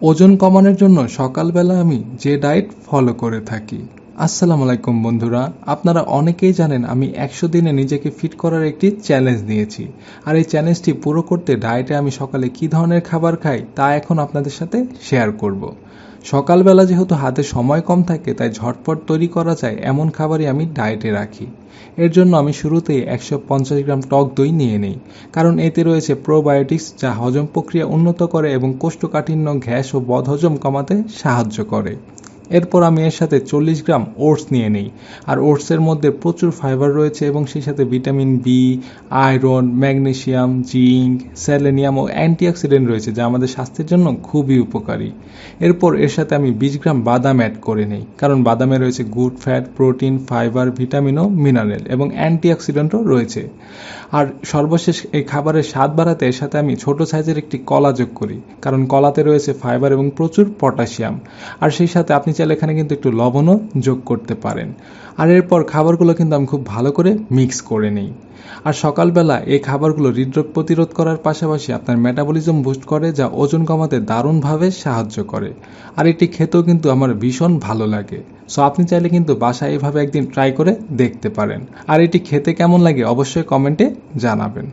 ওজন কমানোর জন্য সকালবেলা আমি যে ডায়েট ফলো করে থাকি। আসসালামু আলাইকুম বন্ধুরা, আপনারা অনেকেই জানেন আমি 100 দিনে নিজেকে ফিট করার একটি চ্যালেঞ্জ নিয়েছি। আর এই চ্যালেঞ্জটি পুরো করতে ডায়েটে আমি সকালে কী ধরনের খাবার খাই তা এখন আপনাদের সাথে শেয়ার করব। সকালবেলা যেহেতু হাতে সময় কম থাকে, তাই ঝটপট তৈরি করা যায় এমন খাবারই আমি ডায়েটে রাখি। এর জন্য আমি শুরুতেই 150 গ্রাম টক দই নিয়ে নেই, কারণ এতে রয়েছে প্রোবায়োটিক্স, যা হজম প্রক্রিয়া উন্নত করে এবং কোষ্ঠকাঠিন্য, গ্যাস ও বদহজম কমাতে সাহায্য করে। এরপর আমি এর সাথে 40 গ্রাম ওটস নিয়ে নেই। আর ওটসের মধ্যে প্রচুর ফাইবার রয়েছে এবং সেই সাথে vitamin B, iron, magnesium, zinc, selenium ও অ্যান্টিঅক্সিডেন্ট রয়েছে, যা আমাদের স্বাস্থ্যের জন্য খুবই উপকারী। এরপর এর সাথে আমি 20 গ্রাম বাদাম অ্যাড করে নেই, কারণ বাদামে রয়েছে good fat, protein, fibre, vitamin ও মিনারেল এবং অ্যান্টিঅক্সিডেন্টও রয়েছে। আর সর্বশেষ এই খাবারের স্বাদ বাড়াতে এর সাথে আমি ছোট সাইজের একটি কলা যোগ করি, কারণ কলাতে রয়েছে ফাইবার এবং প্রচুর পটাশিয়াম। আর সেই সাথে আপনি চাইলে এখানে কিন্তু একটু লবণও যোগ করতে পারেন। আর এরপর খাবারগুলো কিন্তু আমি খুব ভালো করে মিক্স করে নিই। আর সকালবেলা এই খাবারগুলো হৃদরোগ প্রতিরোধ করার পাশাপাশি আপনার মেটাবলিজম বুস্ট করে, যা ওজন কমাতে দারুণভাবে সাহায্য করে। আর এটি খেতেও কিন্তু আমার ভীষণ ভালো লাগে। সো আপনি চাইলে কিন্তু বাসায় এভাবে একদিন ট্রাই করে দেখতে পারেন। আর এটি খেতে কেমন লাগে অবশ্যই কমেন্টে জানাবেন।